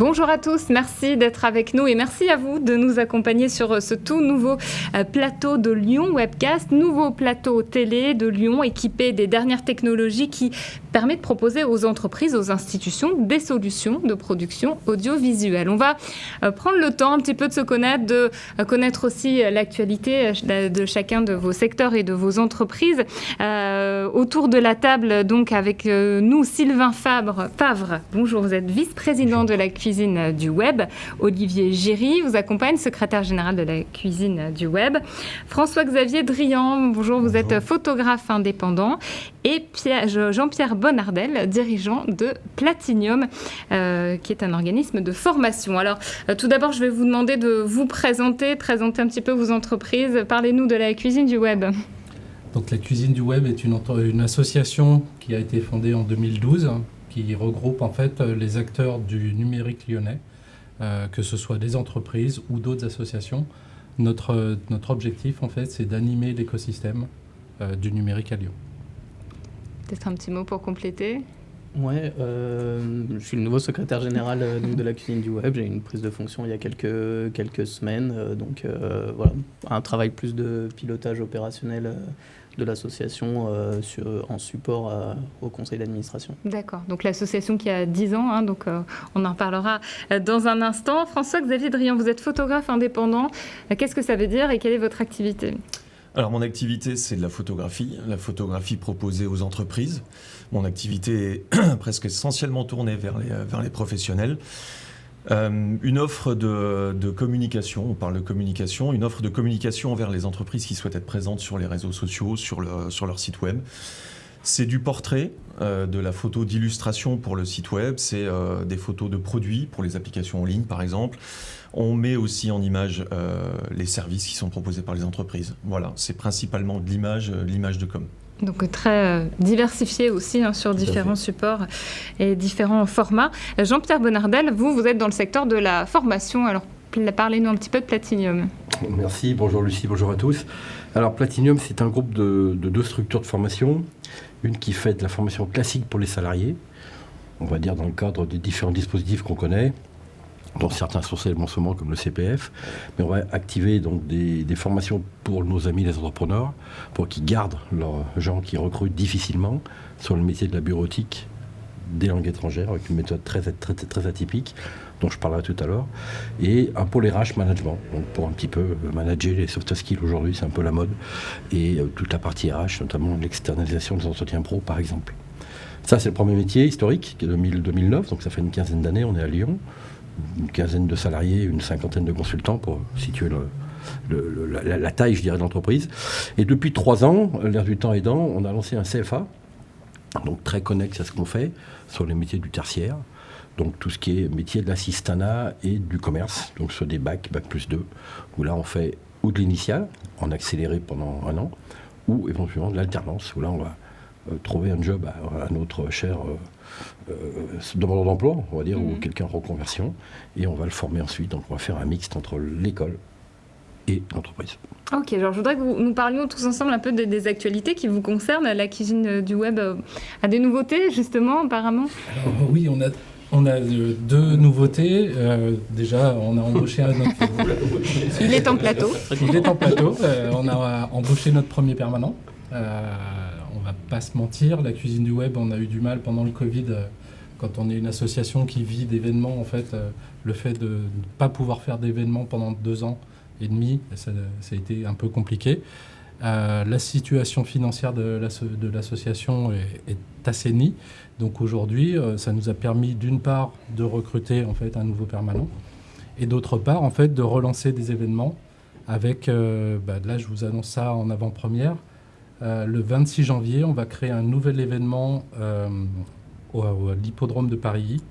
Bonjour à tous, merci d'être avec nous et merci à vous de nous accompagner sur ce tout nouveau plateau de Lyon Webcast, nouveau plateau télé de Lyon équipé des dernières technologies qui permet de proposer aux entreprises, aux institutions des solutions de production audiovisuelle. On va prendre le temps un petit peu de se connaître, de connaître aussi l'actualité de chacun de vos secteurs et de vos entreprises. Autour de la table, donc avec nous, Sylvain Favre. Bonjour, vous êtes vice-président de la cuisine du web. Olivier Giry vous accompagne, secrétaire général de la cuisine du web. François-Xavier Drian, bonjour, vous êtes photographe indépendant. Et Jean-Pierre Bonnardel, dirigeant de Platinium, qui est un organisme de formation. Alors, tout d'abord, je vais vous demander de vous présenter un petit peu vos entreprises. Parlez-nous de la cuisine du web. Donc, la cuisine du web est une association qui a été fondée en 2012, qui regroupe en fait les acteurs du numérique lyonnais, que ce soit des entreprises ou d'autres associations. Notre objectif, en fait, c'est d'animer l'écosystème du numérique à Lyon. Peut-être un petit mot pour compléter. Ouais, je suis le nouveau secrétaire général de la cuisine du web. J'ai eu une prise de fonction il y a quelques semaines. Voilà, un travail plus de pilotage opérationnel de l'association en support au conseil d'administration. D'accord, donc l'association qui a 10 ans, donc on en parlera dans un instant. François-Xavier Drian, vous êtes photographe indépendant. Qu'est-ce que ça veut dire et quelle est votre activité ? Alors mon activité, c'est de la photographie proposée aux entreprises. Mon activité est presque essentiellement tournée vers les professionnels. Une offre de communication, on parle de communication, une offre de communication envers les entreprises qui souhaitent être présentes sur les réseaux sociaux, sur leur site web. C'est du portrait, de la photo d'illustration pour le site web, c'est des photos de produits pour les applications en ligne par exemple. On met aussi en image les services qui sont proposés par les entreprises. Voilà, c'est principalement de l'image de com. Donc très diversifié aussi sur différents supports et différents formats. Jean-Pierre Bonnardel, vous êtes dans le secteur de la formation. Alors parlez-nous un petit peu de Platinium. Merci, bonjour Lucie, bonjour à tous. Alors Platinium, c'est un groupe de deux structures de formation. Une qui fait de la formation classique pour les salariés, on va dire dans le cadre des différents dispositifs qu'on connaît, dont certains sont célèbres en ce moment comme le CPF, mais on va activer donc des formations pour nos amis les entrepreneurs, pour qu'ils gardent leurs gens qui recrutent difficilement sur le métier de la bureautique des langues étrangères, avec une méthode très atypique, dont je parlerai tout à l'heure, et un pôle RH management, donc pour un petit peu manager les soft skills aujourd'hui, c'est un peu la mode, et toute la partie RH, notamment l'externalisation des entretiens pro par exemple. Ça c'est le premier métier historique, qui est 2009, donc ça fait une quinzaine d'années, on est à Lyon, une quinzaine de salariés, une cinquantaine de consultants pour situer la taille, je dirais, de l'entreprise. Et depuis 3 ans, l'air du temps aidant, on a lancé un CFA, donc très connexe à ce qu'on fait, sur les métiers du tertiaire, donc tout ce qui est métier de l'assistanat et du commerce, donc sur des bac plus 2, où là on fait ou de l'initial, en accéléré pendant 1 an, ou éventuellement de l'alternance, où là on va trouver un job à notre cher demandeur d'emploi, on va dire, ou quelqu'un en reconversion, et on va le former ensuite. Donc on va faire un mixte entre l'école et l'entreprise. Ok, alors je voudrais que nous parlions tous ensemble un peu des actualités qui vous concernent. La cuisine du web a des nouveautés, justement, apparemment. Alors, oui, on a 2 nouveautés. Déjà, on a embauché notre... Il est en plateau. On a embauché notre premier permanent. On va pas se mentir, la cuisine du web, on a eu du mal pendant le Covid, quand on est une association qui vit d'événements, en fait, le fait de ne pas pouvoir faire d'événements pendant 2 ans et demi, ça a été un peu compliqué. La situation financière de l'association est assainie. Donc aujourd'hui, ça nous a permis d'une part de recruter en fait un nouveau permanent et d'autre part en fait de relancer des événements avec, là je vous annonce ça en avant-première, le 26 janvier, on va créer un nouvel événement à l'hippodrome de Paris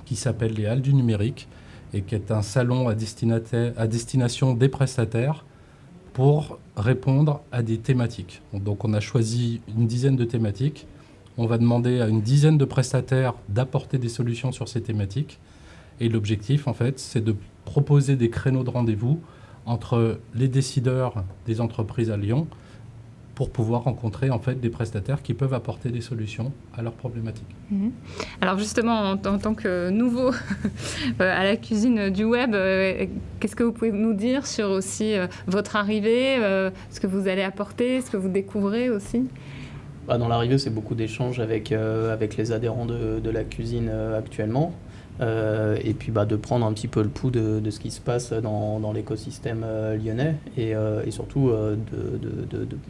qui s'appelle les Halles du numérique et qui est un salon à destination des prestataires pour répondre à des thématiques. Donc on a choisi une dizaine de thématiques. On va demander à une dizaine de prestataires d'apporter des solutions sur ces thématiques. Et l'objectif, en fait, c'est de proposer des créneaux de rendez-vous entre les décideurs des entreprises à Lyon pour pouvoir rencontrer en fait des prestataires qui peuvent apporter des solutions à leurs problématiques. Alors justement, en tant que nouveau à la cuisine du web, qu'est-ce que vous pouvez nous dire sur aussi votre arrivée, ce que vous allez apporter, ce que vous découvrez aussi ? Dans l'arrivée, c'est beaucoup d'échanges avec les adhérents de la cuisine actuellement. Et puis de prendre un petit peu le pouls de ce qui se passe dans l'écosystème lyonnais et surtout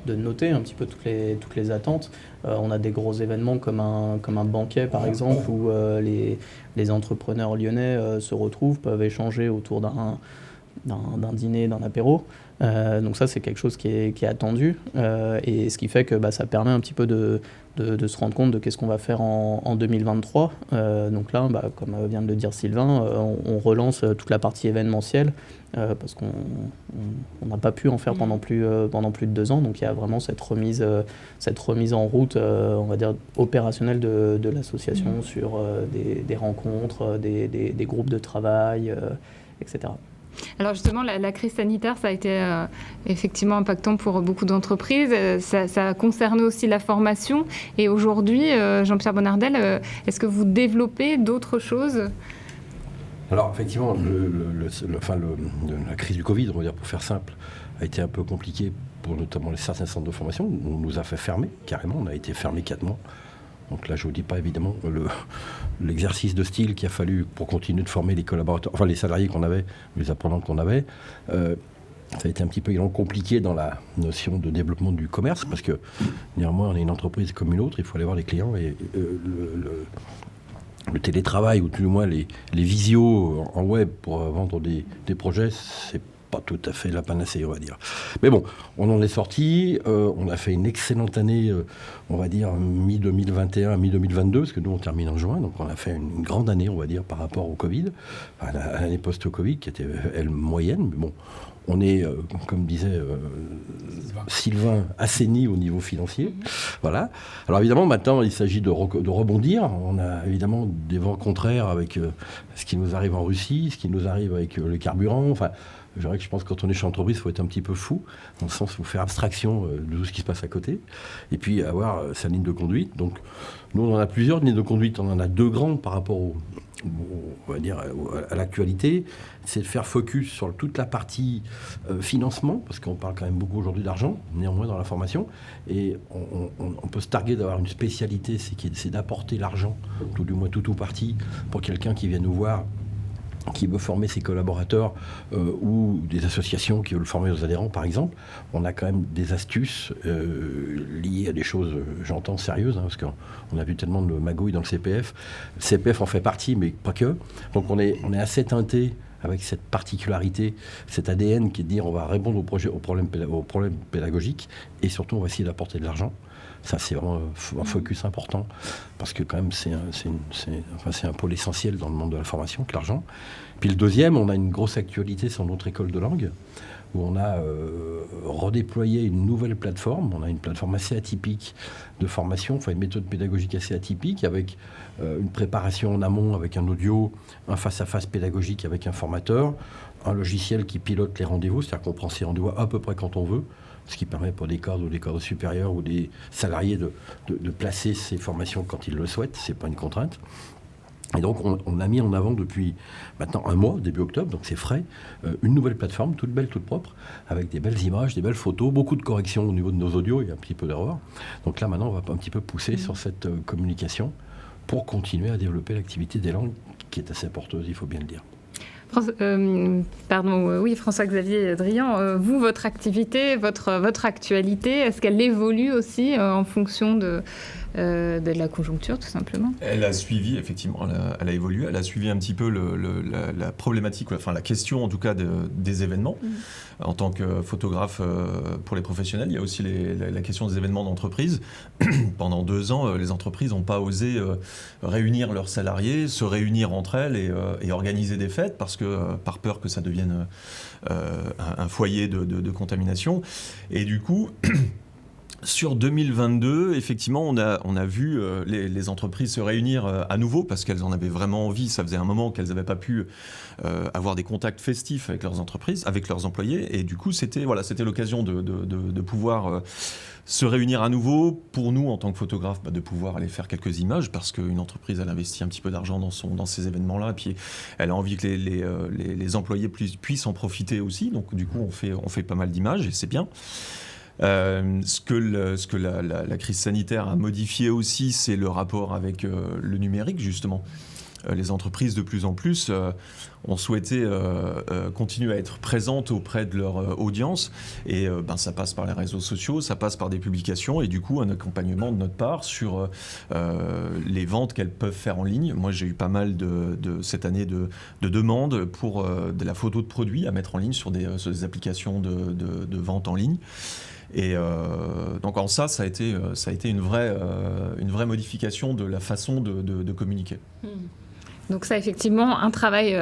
de noter un petit peu toutes les attentes. On a des gros événements comme un banquet par exemple où les entrepreneurs lyonnais se retrouvent, peuvent échanger autour d'un dîner, d'un apéro. Donc ça, c'est quelque chose qui est attendu et ce qui fait que ça permet un petit peu de se rendre compte de qu'est-ce qu'on va faire en 2023. Donc là, comme vient de le dire Sylvain, on relance toute la partie événementielle parce qu'on n'a pas pu en faire pendant plus de 2 ans. Donc il y a vraiment cette remise en route, on va dire, opérationnelle de l'association sur des rencontres, des groupes de travail, etc. Alors justement, la crise sanitaire, ça a été effectivement impactant pour beaucoup d'entreprises. Ça a concerné aussi la formation. Et aujourd'hui, Jean-Pierre Bonnardel, est-ce que vous développez d'autres choses ? Alors effectivement, la crise du Covid, on va dire pour faire simple, a été un peu compliquée pour notamment certains centres de formation. On nous a fait fermer, carrément. On a été fermé 4 mois. Donc là, je ne vous dis pas évidemment l'exercice de style qu'il a fallu pour continuer de former les collaborateurs, enfin les salariés qu'on avait, les apprenants qu'on avait. Ça a été un petit peu compliqué dans la notion de développement du commerce parce que néanmoins, on est une entreprise comme une autre, il faut aller voir les clients et le télétravail ou tout du moins les visios en web pour vendre des projets, c'est pas tout à fait la panacée, on va dire. Mais bon, on en est sorti. On a fait une excellente année, on va dire, mi-2021, mi-2022, parce que nous, on termine en juin. Donc, on a fait une grande année, on va dire, par rapport au Covid, à l'année post-Covid, qui était, elle, moyenne. Mais bon, on est, comme disait Sylvain, assaini au niveau financier. Voilà. Alors, évidemment, maintenant, il s'agit de rebondir. On a évidemment des vents contraires avec ce qui nous arrive en Russie, ce qui nous arrive avec le carburant. Enfin, je dirais que je pense que quand on est chez l'entreprise, il faut être un petit peu fou, dans le sens où il faut faire abstraction de tout ce qui se passe à côté, et puis avoir sa ligne de conduite. Donc, nous, on en a plusieurs lignes de conduite. On en a 2 grandes par rapport on va dire, à l'actualité. C'est de faire focus sur toute la partie financement, parce qu'on parle quand même beaucoup aujourd'hui d'argent, néanmoins dans la formation. Et on peut se targuer d'avoir une spécialité, c'est d'apporter l'argent, tout du moins tout ou partie, pour quelqu'un qui vient nous voir, qui veut former ses collaborateurs ou des associations qui veulent former aux adhérents, par exemple. On a quand même des astuces liées à des choses, j'entends, sérieuses, parce qu'on a vu tellement de magouilles dans le CPF. Le CPF en fait partie, mais pas que. Donc on est assez teinté avec cette particularité, cet ADN qui est de dire on va répondre aux problèmes pédagogiques et surtout on va essayer d'apporter de l'argent. Ça, c'est vraiment un focus important parce que quand même, c'est un pôle essentiel dans le monde de la formation que l'argent. Puis le deuxième, on a une grosse actualité sur notre école de langue où on a redéployé une nouvelle plateforme. On a une plateforme assez atypique de formation, enfin une méthode pédagogique assez atypique avec une préparation en amont avec un audio, un face-à-face pédagogique avec un formateur, un logiciel qui pilote les rendez-vous, c'est-à-dire qu'on prend ses rendez-vous à peu près quand on veut, ce qui permet pour des cadres ou des cadres supérieurs ou des salariés de placer ces formations quand ils le souhaitent, c'est pas une contrainte. Et donc, on a mis en avant depuis maintenant 1 mois, début octobre, donc c'est frais, une nouvelle plateforme, toute belle, toute propre, avec des belles images, des belles photos, beaucoup de corrections au niveau de nos audios, il y a un petit peu d'erreur. Donc là, maintenant, on va un petit peu pousser sur cette communication pour continuer à développer l'activité des langues, qui est assez porteuse, il faut bien le dire. François-Xavier Drian, vous, votre activité, votre actualité, est-ce qu'elle évolue aussi en fonction de la conjoncture, tout simplement ? Elle a suivi, effectivement, elle a évolué, elle a suivi un petit peu la problématique, enfin la question en tout cas des événements. En tant que photographe pour les professionnels, il y a aussi la question des événements d'entreprise. Pendant 2 ans, les entreprises n'ont pas osé réunir leurs salariés, se réunir entre elles et organiser des fêtes par peur que ça devienne un foyer de contamination. Et du coup, Sur 2022, effectivement, on a vu les entreprises se réunir à nouveau parce qu'elles en avaient vraiment envie. Ça faisait un moment qu'elles n'avaient pas pu avoir des contacts festifs avec leurs entreprises, avec leurs employés. Et du coup, c'était l'occasion de pouvoir se réunir à nouveau. Pour nous, en tant que photographes, de pouvoir aller faire quelques images parce qu'une entreprise, elle investit un petit peu d'argent dans ces événements-là. Et puis, elle a envie que les employés puissent en profiter aussi. Donc, du coup, on fait pas mal d'images et c'est bien. Ce que la crise sanitaire a modifié aussi, c'est le rapport avec le numérique, justement. Les entreprises, de plus en plus, ont souhaité continuer à être présentes auprès de leur audience. Et ça passe par les réseaux sociaux, ça passe par des publications et du coup, un accompagnement de notre part sur les ventes qu'elles peuvent faire en ligne. Moi, j'ai eu pas mal cette année de demandes pour de la photo de produits à mettre en ligne sur des applications de vente en ligne. Et donc en ça a été une vraie modification de la façon de communiquer. Donc ça, effectivement, un travail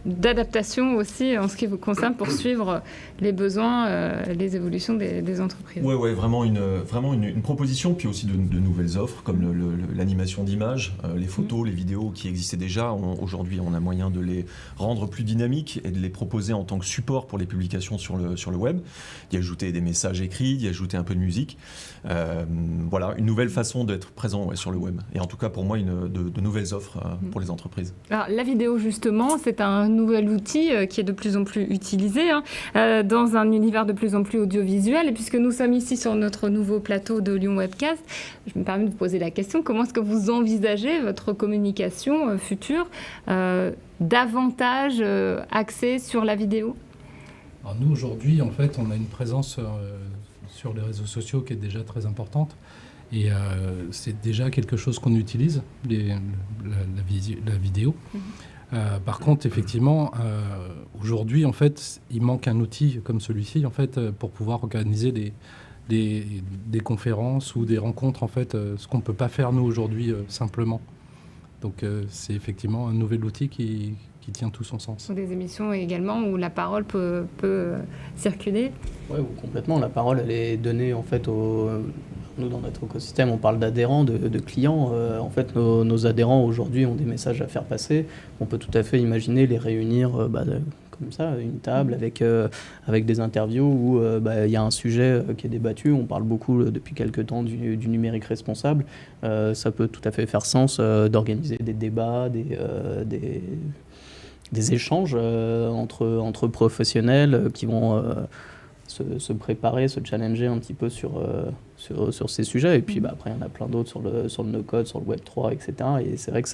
d'adaptation aussi en ce qui vous concerne pour suivre les besoins, les évolutions des entreprises. Oui, vraiment une proposition, puis aussi de nouvelles offres comme l'animation d'images, les photos, les vidéos qui existaient déjà. Aujourd'hui, on a moyen de les rendre plus dynamiques et de les proposer en tant que support pour les publications sur le web, d'y ajouter des messages écrits, d'y ajouter un peu de musique. Voilà, une nouvelle façon d'être présent sur le web. Et en tout cas, pour moi, de nouvelles offres pour les entreprises. Alors, la vidéo, justement, c'est un nouvel outil qui est de plus en plus utilisé dans un univers de plus en plus audiovisuel. Et puisque nous sommes ici sur notre nouveau plateau de Lyon Webcast, je me permets de vous poser la question, comment est-ce que vous envisagez votre communication future davantage axée sur la vidéo ? Alors nous, aujourd'hui, en fait, on a une présence sur les réseaux sociaux qui est déjà très importante. Et c'est déjà quelque chose qu'on utilise, la vidéo. Par contre, effectivement, aujourd'hui, en fait, il manque un outil comme celui-ci, en fait, pour pouvoir organiser des conférences ou des rencontres, en fait, ce qu'on ne peut pas faire, nous, aujourd'hui, simplement. Donc, c'est effectivement un nouvel outil qui tient tout son sens. Des émissions également où la parole peut circuler. Oui, complètement. La parole, elle est donnée, en fait, nous, dans notre écosystème, on parle d'adhérents, de clients. En fait, nos adhérents, aujourd'hui, ont des messages à faire passer. On peut tout à fait imaginer les réunir comme ça, une table avec des interviews où il y a un sujet qui est débattu. On parle beaucoup depuis quelques temps du numérique responsable. Ça peut tout à fait faire sens d'organiser des débats, des échanges entre professionnels qui vont se préparer, se challenger un petit peu sur ces sujets. Et puis après, il y en a plein d'autres sur le no-code, sur le Web3, etc. Et c'est vrai que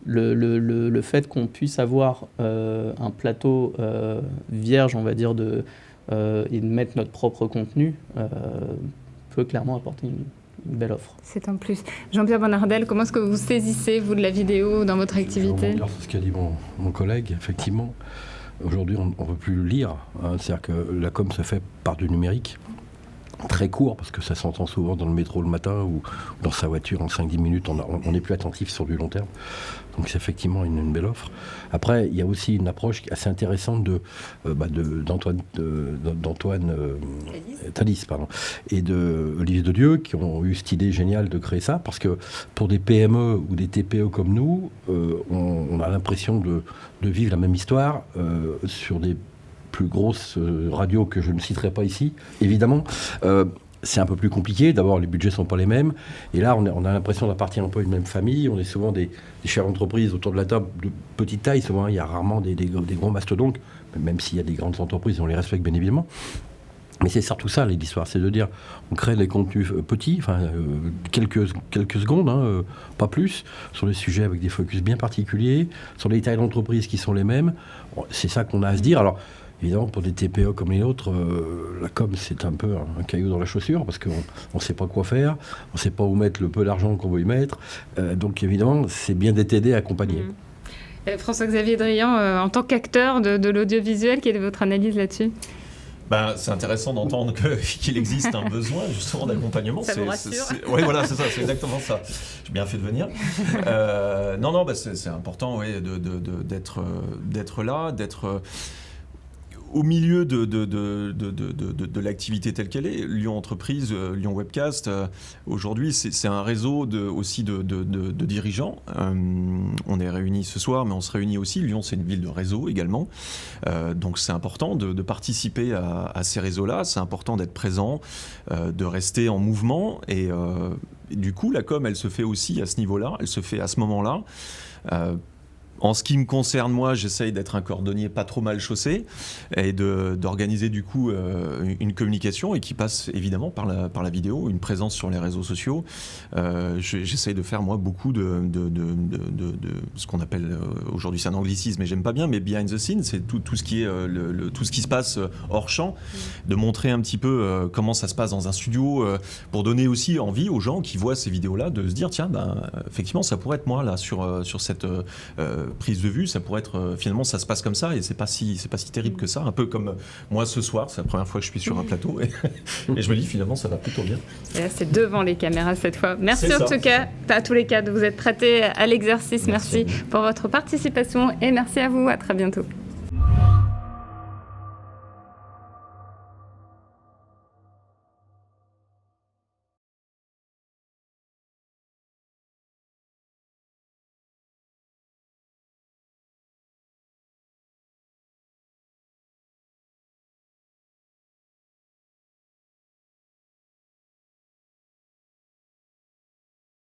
le fait qu'on puisse avoir un plateau vierge, on va dire, et de mettre notre propre contenu, peut clairement apporter une belle offre. C'est un plus. Jean-Pierre Bonnardel, comment est-ce que vous saisissez, vous, de la vidéo dans votre activité ? Je ce qu'a dit mon collègue, effectivement. Aujourd'hui, on ne peut plus le lire. C'est-à-dire que la com se fait par du numérique, très court, parce que ça s'entend souvent dans le métro le matin ou dans sa voiture en 5-10 minutes. On n'est plus attentif sur du long terme. Donc c'est effectivement une belle offre. Après, il y a aussi une approche assez intéressante d'Antoine Thalys et de Olivier Dedieu, qui ont eu cette idée géniale de créer ça, parce que pour des PME ou des TPE comme nous, on a l'impression de vivre la même histoire sur des plus grosses radios que je ne citerai pas ici, évidemment. C'est un peu plus compliqué. D'abord, les budgets ne sont pas les mêmes. Et là, on a l'impression d'appartenir un peu à une même famille. On est souvent des chefs d'entreprise autour de la table de petite taille. Souvent, il y a rarement des gros mastodontes, même s'il y a des grandes entreprises, on les respecte bien évidemment. Mais c'est surtout ça, l'histoire. C'est de dire, on crée des contenus petits, quelques secondes, pas plus, sur des sujets avec des focus bien particuliers, sur les tailles d'entreprise qui sont les mêmes. C'est ça qu'on a à se dire. Alors, évidemment, pour des TPE comme les nôtres, la com, c'est un peu un caillou dans la chaussure parce qu'on ne sait pas quoi faire, on ne sait pas où mettre le peu d'argent qu'on veut y mettre. Donc, évidemment, c'est bien d'être aidé, accompagné. François-Xavier Drian, en tant qu'acteur de l'audiovisuel, quelle est votre analyse là-dessus ? C'est intéressant d'entendre qu'il existe un besoin justement d'accompagnement. Ça vous rassure ? Oui, voilà, c'est ça, c'est exactement ça. J'ai bien fait de venir. C'est important d'être là, d'être... au milieu de l'activité telle qu'elle est, Lyon Entreprise, Lyon Webcast, aujourd'hui, c'est un réseau aussi de dirigeants. On est réunis ce soir, mais on se réunit aussi. Lyon, c'est une ville de réseau également. Donc, c'est important de participer à ces réseaux-là. C'est important d'être présent, de rester en mouvement. Et du coup, la com, elle se fait aussi à ce niveau-là. Elle se fait à ce moment-là. En ce qui me concerne, moi, j'essaye d'être un cordonnier pas trop mal chaussé et d'organiser du coup une communication et qui passe évidemment par la vidéo, une présence sur les réseaux sociaux. J'essaye de faire moi beaucoup de ce qu'on appelle aujourd'hui, c'est un anglicisme, mais j'aime pas bien, mais behind the scenes, c'est tout ce qui est tout ce qui se passe hors champ, de montrer un petit peu comment ça se passe dans un studio pour donner aussi envie aux gens qui voient ces vidéos-là de se dire tiens, effectivement, ça pourrait être moi là sur cette prise de vue, ça pourrait être finalement ça se passe comme ça et c'est pas si terrible que ça, un peu comme moi ce soir, c'est la première fois que je suis sur un plateau et je me dis finalement ça va plutôt bien. Et là, c'est devant les caméras cette fois. Merci en tout cas à tous les cas de vous être prêtés à l'exercice. Merci pour votre participation et merci à vous, à très bientôt.